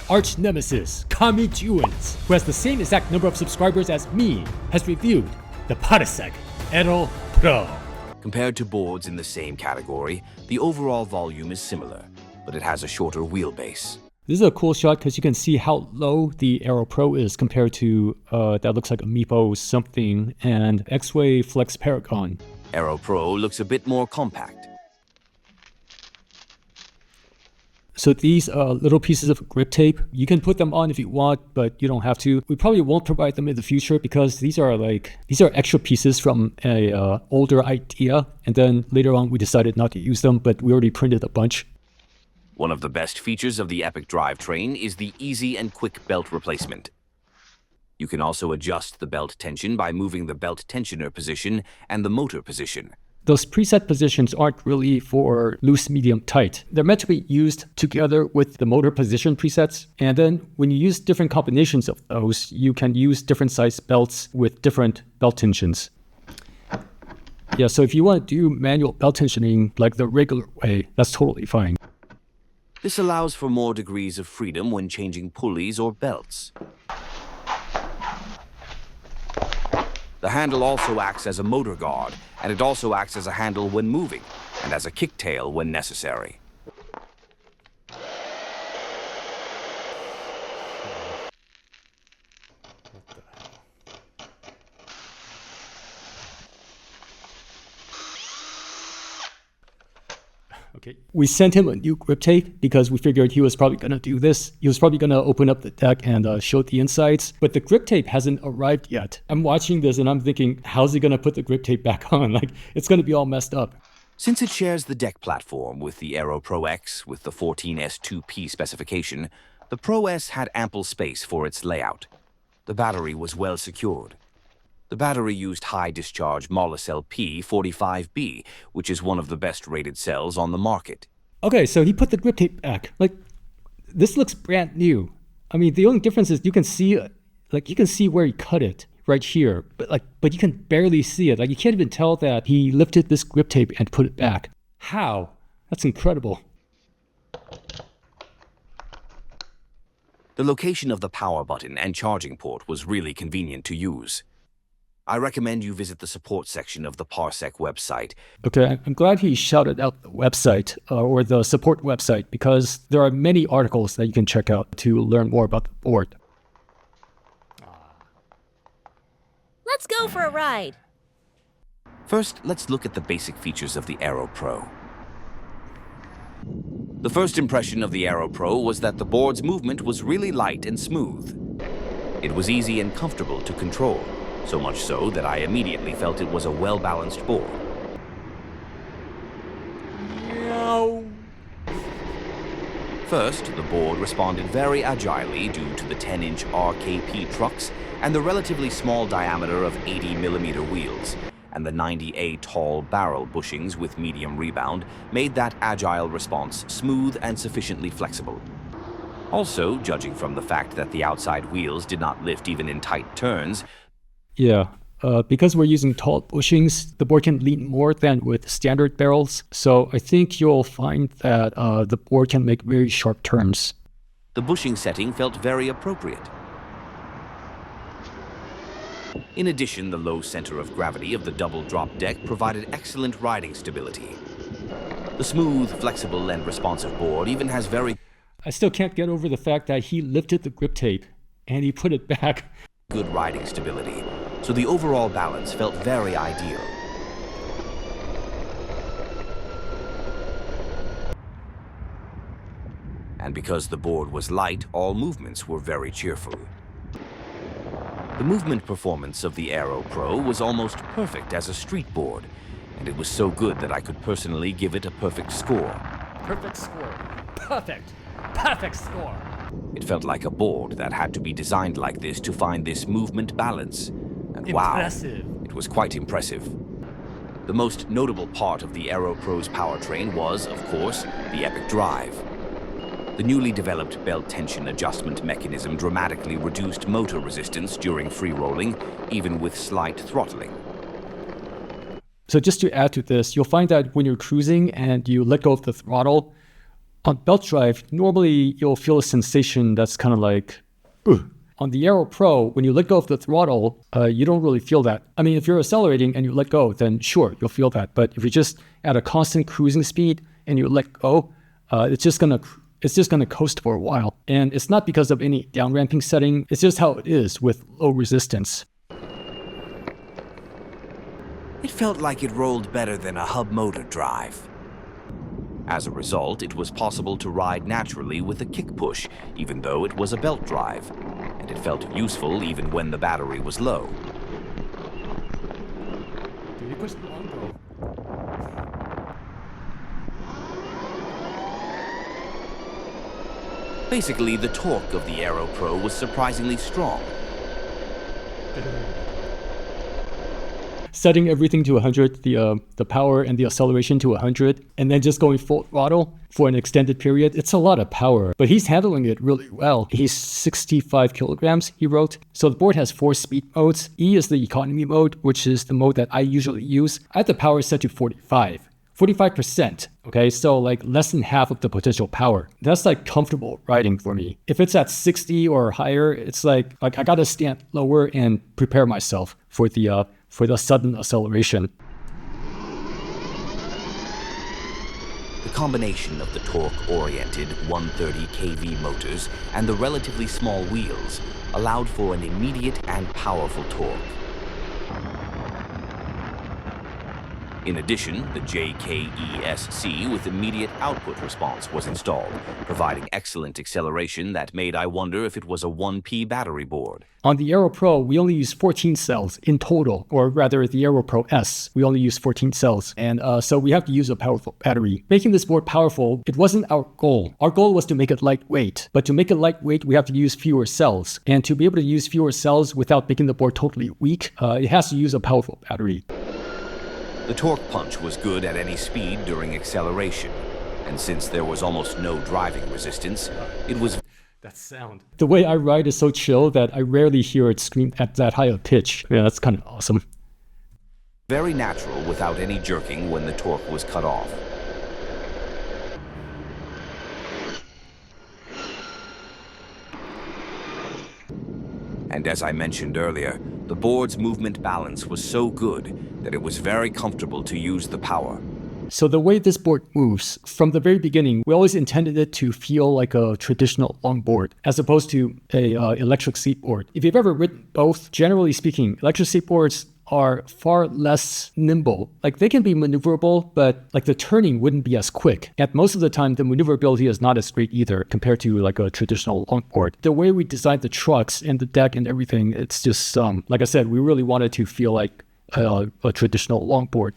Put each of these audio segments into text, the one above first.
arch nemesis, JUINs, who has the same exact number of subscribers as me, has reviewed the Parsec Aero Pro. Compared to boards in the same category, the overall volume is similar, but it has a shorter wheelbase. This is a cool shot because you can see how low the Aero Pro is compared to that looks like a Meepo something and X-Way Flex Paragon. Aero Pro looks a bit more compact. So these little pieces of grip tape, you can put them on if you want, but you don't have to. We probably won't provide them in the future because these are extra pieces from a older idea, and then later on we decided not to use them, but we already printed a bunch. One of the best features of the Epic Drivetrain is the easy and quick belt replacement. You can also adjust the belt tension by moving the belt tensioner position and the motor position. Those preset positions aren't really for loose, medium, tight. They're meant to be used together with the motor position presets. And then when you use different combinations of those, you can use different size belts with different belt tensions. Yeah, so if you want to do manual belt tensioning like the regular way, that's totally fine. This allows for more degrees of freedom when changing pulleys or belts. The handle also acts as a motor guard, and it also acts as a handle when moving, and as a kicktail when necessary. Okay. We sent him a new grip tape because we figured he was probably going to do this. He was probably going to open up the deck and show the insides, but the grip tape hasn't arrived yet. I'm watching this and I'm thinking, how's he going to put the grip tape back on? Like, it's going to be all messed up. Since it shares the deck platform with the Aero Pro X with the 14S2P specification, the Pro S had ample space for its layout. The battery was well secured. The battery used high-discharge Molicel P45B, which is one of the best-rated cells on the market. Okay, so he put the grip tape back. Like, this looks brand new. I mean, the only difference is you can see where he cut it right here, but you can barely see it. Like, you can't even tell that he lifted this grip tape and put it back. How? That's incredible. The location of the power button and charging port was really convenient to use. I recommend you visit the support section of the Parsec website. Okay, I'm glad he shouted out the website or the support website because there are many articles that you can check out to learn more about the board. Let's go for a ride. First, let's look at the basic features of the Aero Pro. The first impression of the Aero Pro was that the board's movement was really light and smooth. It was easy and comfortable to control. So much so that I immediately felt it was a well-balanced board. First, the board responded very agilely due to the 10-inch RKP trucks and the relatively small diameter of 80mm wheels, and the 90A tall barrel bushings with medium rebound made that agile response smooth and sufficiently flexible. Also, judging from the fact that the outside wheels did not lift even in tight turns, yeah, because we're using tall bushings, the board can lean more than with standard barrels. So I think you'll find that the board can make very sharp turns. The bushing setting felt very appropriate. In addition, the low center of gravity of the double drop deck provided excellent riding stability. The smooth, flexible, and responsive board even has very... I still can't get over the fact that he lifted the grip tape and he put it back. Good riding stability, so the overall balance felt very ideal. And because the board was light, all movements were very cheerful. The movement performance of the Aero Pro was almost perfect as a street board, and it was so good that I could personally give it a perfect score. Perfect score. Perfect. Perfect score. It felt like a board that had to be designed like this to find this movement balance. And impressive. Wow, it was quite impressive. The most notable part of the Aero Pro's powertrain was, of course, the Epic Drive. The newly developed belt tension adjustment mechanism dramatically reduced motor resistance during free rolling, even with slight throttling. So just to add to this, you'll find that when you're cruising and you let go of the throttle, On belt drive, normally you'll feel a sensation that's kind of like, ugh. On the Aero Pro, when you let go of the throttle, you don't really feel that. I mean, if you're accelerating and you let go, then sure, you'll feel that. But if you're just at a constant cruising speed and you let go, it's just gonna coast for a while. And it's not because of any down ramping setting. It's just how it is with low resistance. It felt like it rolled better than a hub motor drive. As a result, it was possible to ride naturally with a kick push, even though it was a belt drive, and it felt useful even when the battery was low. Did you push the on, bro? Basically, the torque of the Aero Pro was surprisingly strong. Setting everything to 100, the power and the acceleration to 100, and then just going full throttle for an extended period, it's a lot of power. But he's handling it really well. He's 65 kilograms, he wrote. So the board has 4 speed modes. E is the economy mode, which is the mode that I usually use. I have the power set to 45%, okay? So like less than half of the potential power. That's like comfortable riding for me. If it's at 60 or higher, it's like I gotta stand lower and prepare myself for the sudden acceleration. The combination of the torque-oriented 130 kV motors and the relatively small wheels allowed for an immediate and powerful torque. In addition, the JKESC with immediate output response was installed, providing excellent acceleration that made I wonder if it was a 1P battery board. On the Aero Pro, we only use 14 cells in total, or rather the Aero Pro S, we only use 14 cells. And so we have to use a powerful battery. Making this board powerful, it wasn't our goal. Our goal was to make it lightweight. But to make it lightweight, we have to use fewer cells. And to be able to use fewer cells without making the board totally weak, it has to use a powerful battery. The torque punch was good at any speed during acceleration, and since there was almost no driving resistance, it was... That sound. The way I ride is so chill that I rarely hear it scream at that high a pitch. Yeah, that's kind of awesome. very natural without any jerking when the torque was cut off. And as I mentioned earlier, the board's movement balance was so good that it was very comfortable to use the power. So the way this board moves, from the very beginning, we always intended it to feel like a traditional longboard, as opposed to a electric seat board. If you've ever ridden both, generally speaking, electric seat boards are far less nimble. Like, they can be maneuverable, but like the turning wouldn't be as quick. And most of the time, the maneuverability is not as great either compared to like a traditional longboard. The way we designed the trucks and the deck and everything, it's just, like I said, we really wanted to feel like a traditional longboard.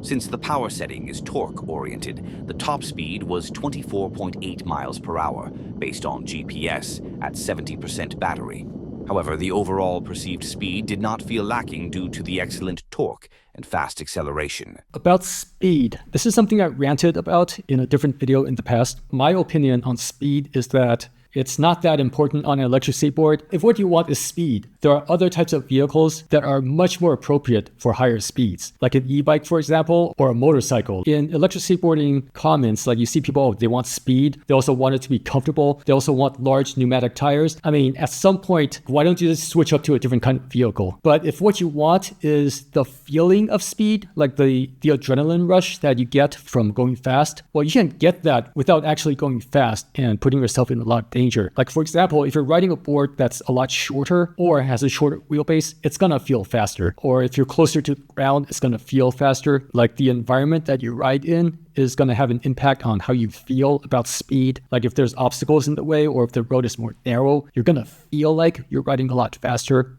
Since the power setting is torque-oriented, the top speed was 24.8 miles per hour, based on GPS, at 70% battery. However, the overall perceived speed did not feel lacking due to the excellent torque and fast acceleration. About speed, this is something I ranted about in a different video in the past. My opinion on speed is that it's not that important on an electric skateboard. If what you want is speed, there are other types of vehicles that are much more appropriate for higher speeds, like an e-bike, for example, or a motorcycle. In electric skateboarding comments, like you see people, oh, they want speed. They also want it to be comfortable. They also want large pneumatic tires. I mean, at some point, why don't you just switch up to a different kind of vehicle? But if what you want is the feeling of speed, like the adrenaline rush that you get from going fast, well, you can't get that without actually going fast and putting yourself in a lot of danger. Like, for example, if you're riding a board that's a lot shorter or has a shorter wheelbase, it's gonna feel faster. Or if you're closer to the ground, it's gonna feel faster. Like, the environment that you ride in is gonna have an impact on how you feel about speed. Like, if there's obstacles in the way or if the road is more narrow, you're gonna feel like you're riding a lot faster.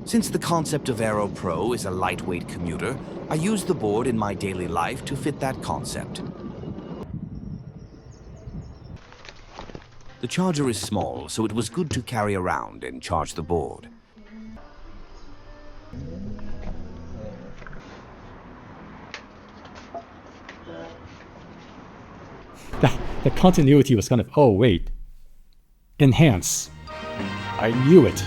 Since the concept of Aero Pro is a lightweight commuter, I use the board in my daily life to fit that concept. The charger is small, so it was good to carry around and charge the board. The continuity was kind of, oh wait, enhance. I knew it.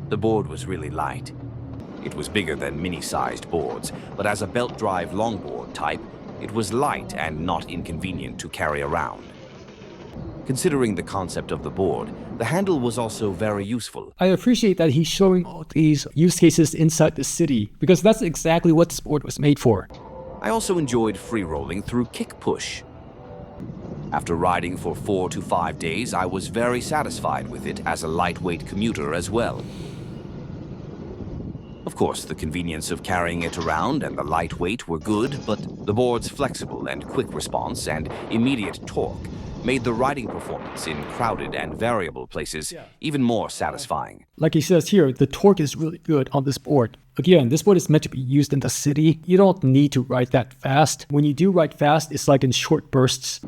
The board was really light. It was bigger than mini-sized boards, but as a belt drive longboard type, it was light and not inconvenient to carry around. Considering the concept of the board, the handle was also very useful. I appreciate that he's showing all these use cases inside the city, because that's exactly what this board was made for. I also enjoyed free-rolling through kick push. After riding for 4 to 5 days, I was very satisfied with it as a lightweight commuter as well. Of course, the convenience of carrying it around and the lightweight were good, but the board's flexible and quick response and immediate torque made the riding performance in crowded and variable places even more satisfying. Like he says here, the torque is really good on this board. Again, this board is meant to be used in the city. You don't need to ride that fast. When you do ride fast, it's like in short bursts.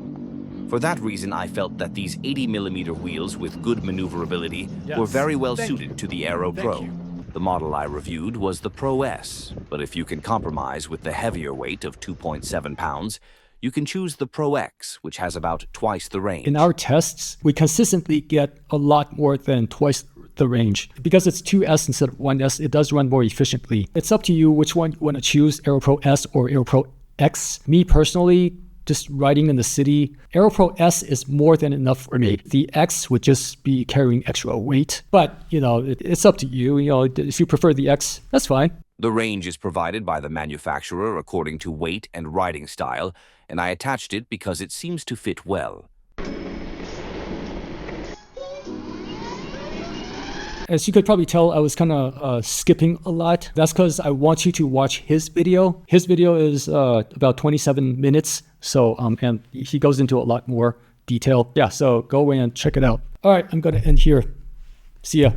For that reason, I felt that these 80mm wheels with good maneuverability were very well suited to the Aero Pro. The model I reviewed was the Pro S, but if you can compromise with the heavier weight of 2.7 pounds, you can choose the Pro X, which has about twice the range. In our tests, we consistently get a lot more than twice the range. Because it's 2S instead of 1S, it does run more efficiently. It's up to you which one you want to choose, Aero Pro S or Aero Pro X. Me personally, just riding in the city, Aero Pro S is more than enough for me. The X would just be carrying extra weight. But, it's up to you. If you prefer the X, that's fine. The range is provided by the manufacturer according to weight and riding style, and I attached it because it seems to fit well. As you could probably tell, I was kind of skipping a lot. That's because I want you to watch his video. His video is about 27 minutes, so and he goes into a lot more detail. Yeah, so go away and check it out. All right, I'm going to end here. See ya.